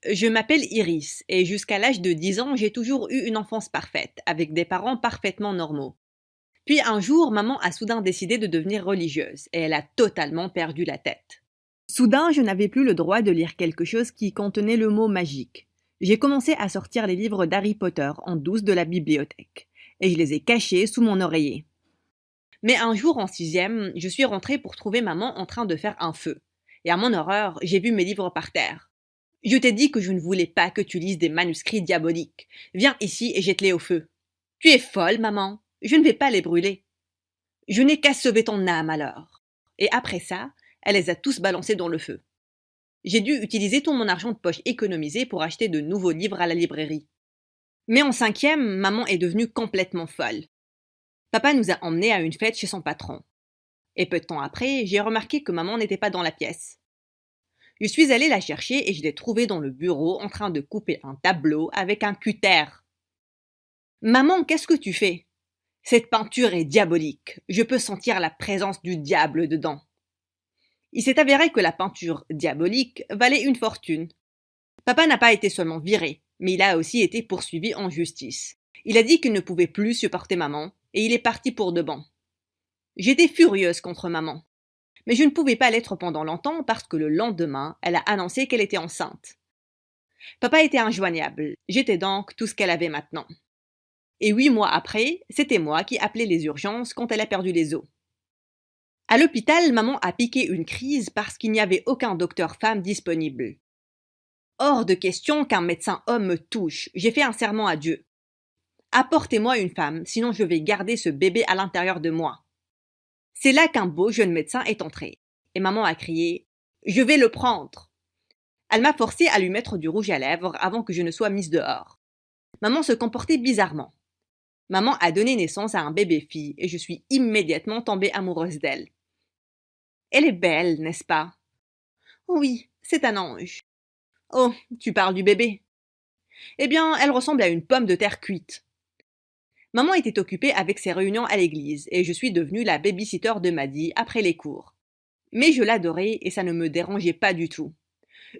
Je m'appelle Iris et jusqu'à l'âge de 10 ans, j'ai toujours eu une enfance parfaite, avec des parents parfaitement normaux. Puis un jour, maman a soudain décidé de devenir religieuse et elle a totalement perdu la tête. Soudain, je n'avais plus le droit de lire quelque chose qui contenait le mot magique. J'ai commencé à sortir les livres d'Harry Potter en douce de la bibliothèque et je les ai cachés sous mon oreiller. Mais un jour en sixième, je suis rentrée pour trouver maman en train de faire un feu. Et à mon horreur, j'ai vu mes livres par terre. Je t'ai dit que je ne voulais pas que tu lises des manuscrits diaboliques. Viens ici et jette-les au feu. Tu es folle, maman. Je ne vais pas les brûler. Je n'ai qu'à sauver ton âme alors. Et après ça, elle les a tous balancés dans le feu. J'ai dû utiliser tout mon argent de poche économisé pour acheter de nouveaux livres à la librairie. Mais en cinquième, maman est devenue complètement folle. Papa nous a emmenés à une fête chez son patron. Et peu de temps après, j'ai remarqué que maman n'était pas dans la pièce. Je suis allée la chercher et je l'ai trouvée dans le bureau en train de couper un tableau avec un cutter. Maman, qu'est-ce que tu fais? Cette peinture est diabolique. Je peux sentir la présence du diable dedans. Il s'est avéré que la peinture diabolique valait une fortune. Papa n'a pas été seulement viré, mais il a aussi été poursuivi en justice. Il a dit qu'il ne pouvait plus supporter maman et il est parti pour de bon. J'étais furieuse contre maman. Mais je ne pouvais pas l'être pendant longtemps parce que le lendemain, elle a annoncé qu'elle était enceinte. Papa était injoignable. J'étais donc tout ce qu'elle avait maintenant. Et 8 mois après, c'était moi qui appelais les urgences quand elle a perdu les os. À l'hôpital, maman a piqué une crise parce qu'il n'y avait aucun docteur femme disponible. Hors de question qu'un médecin homme me touche. J'ai fait un serment à Dieu. Apportez-moi une femme, sinon je vais garder ce bébé à l'intérieur de moi. C'est là qu'un beau jeune médecin est entré. Et maman a crié « Je vais le prendre !» Elle m'a forcé à lui mettre du rouge à lèvres avant que je ne sois mise dehors. Maman se comportait bizarrement. Maman a donné naissance à un bébé-fille et je suis immédiatement tombée amoureuse d'elle. Elle est belle, n'est-ce pas? Oui, c'est un ange. Oh, tu parles du bébé. Eh bien, elle ressemble à une pomme de terre cuite. Maman était occupée avec ses réunions à l'église et je suis devenue la baby-sitter de Maddy après les cours. Mais je l'adorais et ça ne me dérangeait pas du tout.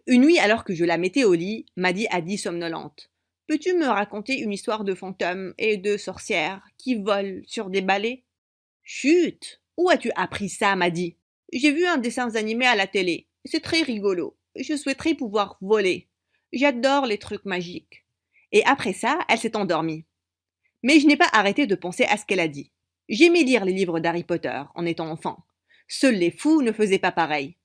Une nuit, alors que je la mettais au lit, Maddy a dit somnolente « Peux-tu me raconter une histoire de fantômes et de sorcières qui volent sur des balais ?»« Chut! Où as-tu appris ça, Maddy ? J'ai vu un dessin animé à la télé. C'est très rigolo. Je souhaiterais pouvoir voler. J'adore les trucs magiques. » Et après ça, elle s'est endormie. Mais je n'ai pas arrêté de penser à ce qu'elle a dit. J'aimais lire les livres d'Harry Potter en étant enfant. Seuls les fous ne faisaient pas pareil.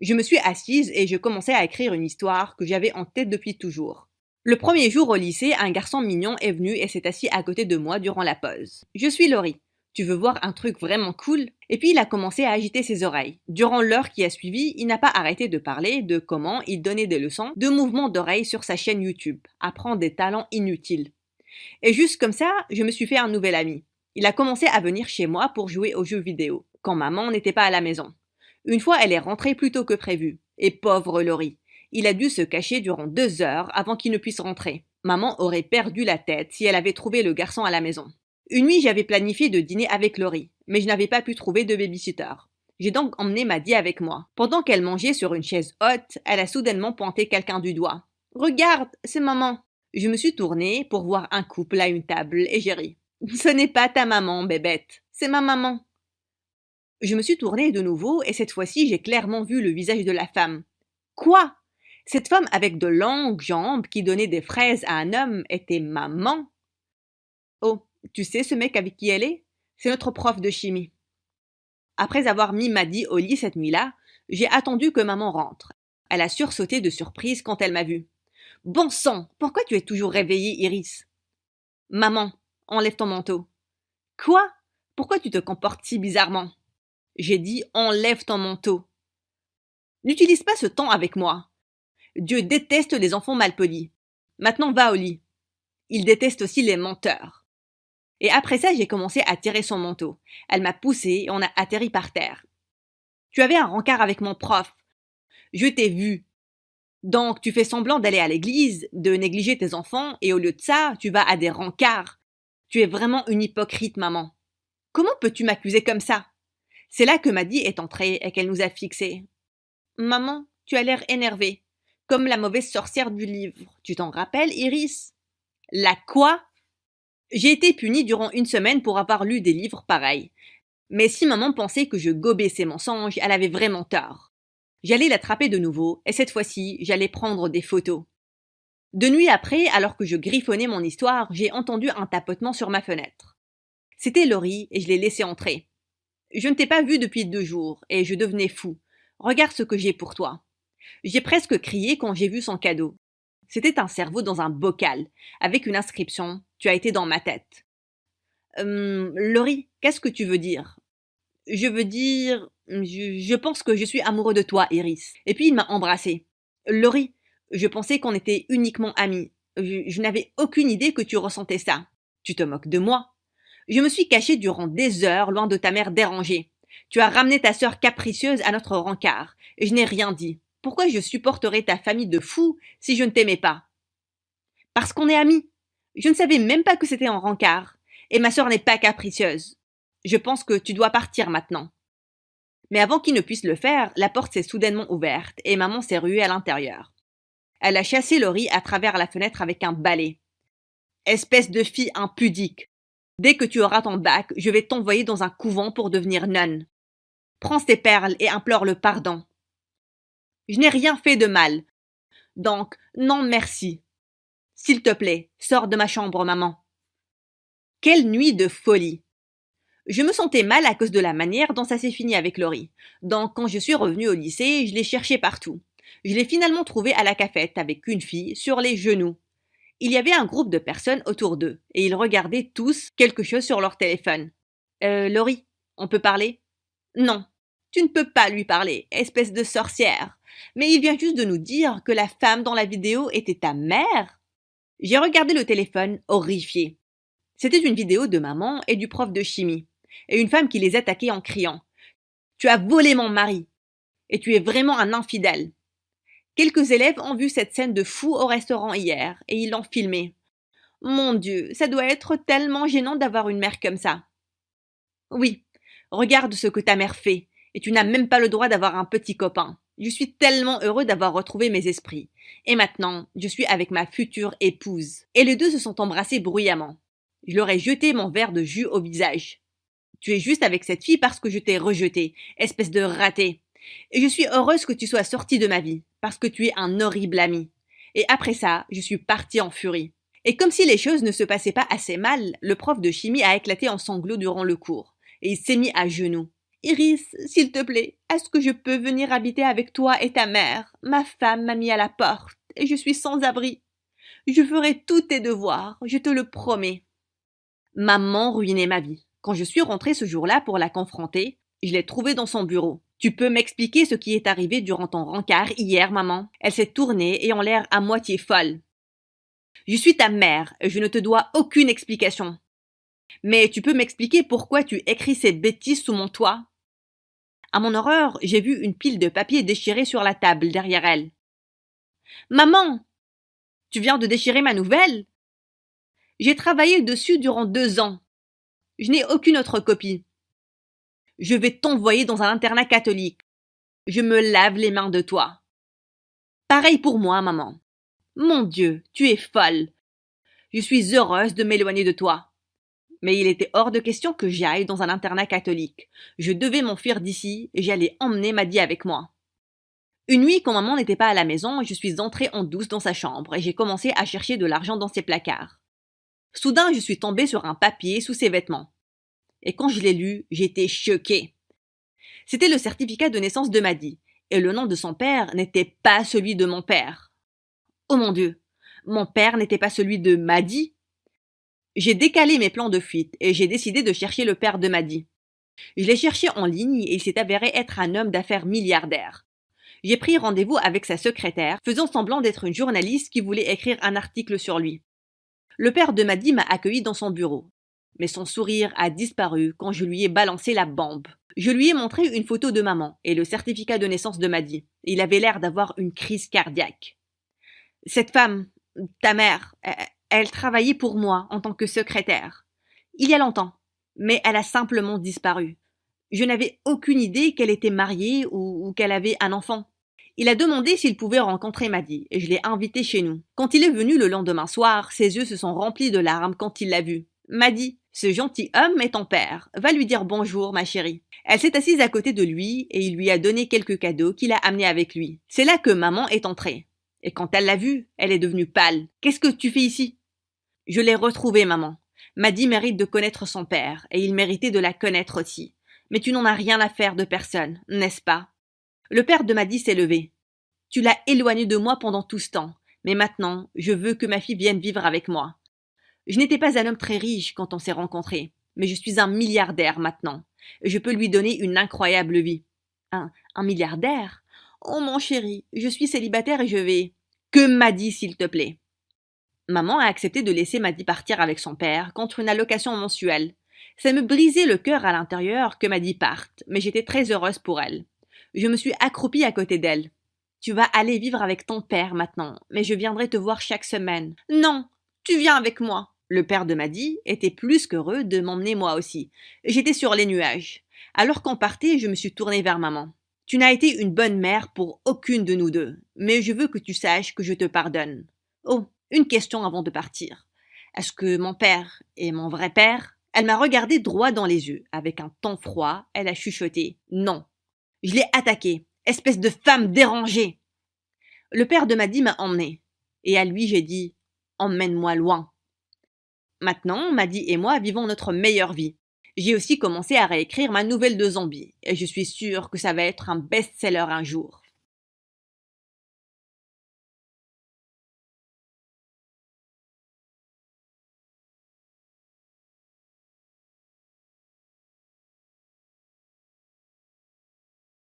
Je me suis assise et je commençais à écrire une histoire que j'avais en tête depuis toujours. Le premier jour au lycée, un garçon mignon est venu et s'est assis à côté de moi durant la pause. « Je suis Laurie. Tu veux voir un truc vraiment cool ?» Et puis il a commencé à agiter ses oreilles. Durant l'heure qui a suivi, il n'a pas arrêté de parler de comment il donnait des leçons de mouvements d'oreilles sur sa chaîne YouTube. Apprendre des talents inutiles. Et juste comme ça, je me suis fait un nouvel ami. Il a commencé à venir chez moi pour jouer aux jeux vidéo, quand maman n'était pas à la maison. Une fois, elle est rentrée plus tôt que prévu. Et pauvre Laurie, il a dû se cacher durant 2 heures avant qu'il ne puisse rentrer. Maman aurait perdu la tête si elle avait trouvé le garçon à la maison. Une nuit, j'avais planifié de dîner avec Laurie, mais je n'avais pas pu trouver de babysitter. J'ai donc emmené Maddy avec moi. Pendant qu'elle mangeait sur une chaise haute, elle a soudainement pointé quelqu'un du doigt. « Regarde, c'est maman !» Je me suis tournée pour voir un couple à une table et j'ai ri. « Ce n'est pas ta maman, bébête, c'est ma maman. » Je me suis tournée de nouveau et cette fois-ci, j'ai clairement vu le visage de la femme. Quoi? Cette femme avec de longues jambes qui donnait des fraises à un homme était maman? Oh, tu sais ce mec avec qui elle est? C'est notre prof de chimie. Après avoir mis Maddy au lit cette nuit-là, j'ai attendu que maman rentre. Elle a sursauté de surprise quand elle m'a vue. « Bon sang, pourquoi tu es toujours réveillée, Iris ?»« Maman, enlève ton manteau. »« Quoi? Pourquoi tu te comportes si bizarrement ?» J'ai dit « enlève ton manteau. » N'utilise pas ce ton avec moi. Dieu déteste les enfants malpolis. Maintenant va au lit. Il déteste aussi les menteurs. Et après ça, j'ai commencé à tirer son manteau. Elle m'a poussée et on a atterri par terre. Tu avais un rencard avec mon prof. Je t'ai vu. Donc, tu fais semblant d'aller à l'église, de négliger tes enfants, et au lieu de ça, tu vas à des rencarts. Tu es vraiment une hypocrite, maman. Comment peux-tu m'accuser comme ça? C'est là que Maddy est entrée et qu'elle nous a fixés. Maman, tu as l'air énervée. Comme la mauvaise sorcière du livre. Tu t'en rappelles, Iris? La quoi? J'ai été punie durant une semaine pour avoir lu des livres pareils. Mais si maman pensait que je gobais ses mensonges, elle avait vraiment tort. J'allais l'attraper de nouveau, et cette fois-ci, j'allais prendre des photos. De nuit après, alors que je griffonnais mon histoire, j'ai entendu un tapotement sur ma fenêtre. C'était Laurie, et je l'ai laissé entrer. Je ne t'ai pas vu depuis 2 jours, et je devenais fou. Regarde ce que j'ai pour toi. J'ai presque crié quand j'ai vu son cadeau. C'était un cerveau dans un bocal, avec une inscription « Tu as été dans ma tête ». Laurie, qu'est-ce que tu veux dire? Je veux dire, je pense que je suis amoureux de toi, Iris. Et puis il m'a embrassée. Laurie, je pensais qu'on était uniquement amis. Je n'avais aucune idée que tu ressentais ça. Tu te moques de moi. Je me suis cachée durant des heures loin de ta mère dérangée. Tu as ramené ta sœur capricieuse à notre rencard, et je n'ai rien dit. Pourquoi je supporterais ta famille de fous si je ne t'aimais pas? Parce qu'on est amis. Je ne savais même pas que c'était en rencard. Et ma sœur n'est pas capricieuse. Je pense que tu dois partir maintenant. Mais avant qu'il ne puisse le faire, la porte s'est soudainement ouverte et maman s'est ruée à l'intérieur. Elle a chassé Laurie à travers la fenêtre avec un balai. Espèce de fille impudique. Dès que tu auras ton bac, je vais t'envoyer dans un couvent pour devenir nonne. Prends ces perles et implore le pardon. Je n'ai rien fait de mal. Donc, non merci. S'il te plaît, sors de ma chambre, maman. Quelle nuit de folie! Je me sentais mal à cause de la manière dont ça s'est fini avec Laurie. Donc, quand je suis revenue au lycée, je l'ai cherché partout. Je l'ai finalement trouvé à la cafette avec une fille sur les genoux. Il y avait un groupe de personnes autour d'eux et ils regardaient tous quelque chose sur leur téléphone. Laurie, on peut parler? Non, tu ne peux pas lui parler, espèce de sorcière. Mais il vient juste de nous dire que la femme dans la vidéo était ta mère. J'ai regardé le téléphone, horrifiée. C'était une vidéo de maman et du prof de chimie, et une femme qui les attaquait en criant « Tu as volé mon mari, et tu es vraiment un infidèle ». Quelques élèves ont vu cette scène de fou au restaurant hier, et ils l'ont filmée. Mon Dieu, ça doit être tellement gênant d'avoir une mère comme ça. Oui, regarde ce que ta mère fait, et tu n'as même pas le droit d'avoir un petit copain. Je suis tellement heureux d'avoir retrouvé mes esprits. Et maintenant, je suis avec ma future épouse. Et les deux se sont embrassés bruyamment. Je leur ai jeté mon verre de jus au visage. Tu es juste avec cette fille parce que je t'ai rejeté, espèce de raté. Et je suis heureuse que tu sois sortie de ma vie, parce que tu es un horrible ami. Et après ça, je suis partie en furie. Et comme si les choses ne se passaient pas assez mal, le prof de chimie a éclaté en sanglots durant le cours. Et il s'est mis à genoux. Iris, s'il te plaît, est-ce que je peux venir habiter avec toi et ta mère? Ma femme m'a mis à la porte, et je suis sans abri. Je ferai tous tes devoirs, je te le promets. Maman ruinait ma vie. Quand je suis rentrée ce jour-là pour la confronter, je l'ai trouvée dans son bureau. Tu peux m'expliquer ce qui est arrivé durant ton rencard hier, maman? Elle s'est tournée et en l'air à moitié folle. Je suis ta mère et je ne te dois aucune explication. Mais tu peux m'expliquer pourquoi tu écris ces bêtises sous mon toit? À mon horreur, j'ai vu une pile de papier déchirée sur la table derrière elle. Maman! Tu viens de déchirer ma nouvelle? J'ai travaillé dessus durant 2 ans. Je n'ai aucune autre copie. Je vais t'envoyer dans un internat catholique. Je me lave les mains de toi. Pareil pour moi, maman. Mon Dieu, tu es folle. Je suis heureuse de m'éloigner de toi. Mais il était hors de question que j'aille dans un internat catholique. Je devais m'enfuir d'ici et j'allais emmener Maddy avec moi. Une nuit, quand maman n'était pas à la maison, je suis entrée en douce dans sa chambre et j'ai commencé à chercher de l'argent dans ses placards. Soudain, je suis tombée sur un papier sous ses vêtements. Et quand je l'ai lu, j'étais choquée. C'était le certificat de naissance de Maddy, et le nom de son père n'était pas celui de mon père. Oh mon Dieu, mon père n'était pas celui de Maddy? J'ai décalé mes plans de fuite et j'ai décidé de chercher le père de Maddy. Je l'ai cherché en ligne et il s'est avéré être un homme d'affaires milliardaire. J'ai pris rendez-vous avec sa secrétaire, faisant semblant d'être une journaliste qui voulait écrire un article sur lui. Le père de Maddy m'a accueilli dans son bureau. Mais son sourire a disparu quand je lui ai balancé la bombe. Je lui ai montré une photo de maman et le certificat de naissance de Maddy. Il avait l'air d'avoir une crise cardiaque. Cette femme, ta mère, elle travaillait pour moi en tant que secrétaire. Il y a longtemps, mais elle a simplement disparu. Je n'avais aucune idée qu'elle était mariée ou qu'elle avait un enfant. Il a demandé s'il pouvait rencontrer Maddy et je l'ai invité chez nous. Quand il est venu le lendemain soir, ses yeux se sont remplis de larmes quand il l'a vu. Maddy, ce gentil homme est ton père. Va lui dire bonjour, ma chérie. Elle s'est assise à côté de lui et il lui a donné quelques cadeaux qu'il a amenés avec lui. C'est là que maman est entrée. Et quand elle l'a vu, elle est devenue pâle. Qu'est-ce que tu fais ici? Je l'ai retrouvé, maman. Maddy mérite de connaître son père et il méritait de la connaître aussi. Mais tu n'en as rien à faire de personne, n'est-ce pas? Le père de Maddy s'est levé. Tu l'as éloigné de moi pendant tout ce temps, mais maintenant, je veux que ma fille vienne vivre avec moi. Je n'étais pas un homme très riche quand on s'est rencontrés, mais je suis un milliardaire maintenant. Je peux lui donner une incroyable vie. Un milliardaire? Oh mon chéri, je suis célibataire et je vais. Que Maddy, s'il te plaît. Maman a accepté de laisser Maddy partir avec son père contre une allocation mensuelle. Ça me brisait le cœur à l'intérieur que Maddy parte, mais j'étais très heureuse pour elle. Je me suis accroupie à côté d'elle. Tu vas aller vivre avec ton père maintenant, mais je viendrai te voir chaque semaine. Non, tu viens avec moi. Le père de Maddy était plus qu'heureux de m'emmener moi aussi. J'étais sur les nuages. Alors qu'on partait, je me suis tournée vers maman. Tu n'as été une bonne mère pour aucune de nous deux, mais je veux que tu saches que je te pardonne. Oh, une question avant de partir. Est-ce que mon père est mon vrai père? Elle m'a regardé droit dans les yeux. Avec un ton froid, elle a chuchoté. Non. Je l'ai attaqué. Espèce de femme dérangée. Le père de Maddy m'a emmené. Et à lui, j'ai dit emmène-moi loin. Maintenant, Maddy et moi vivons notre meilleure vie. J'ai aussi commencé à réécrire ma nouvelle de zombie. Et je suis sûre que ça va être un best-seller un jour.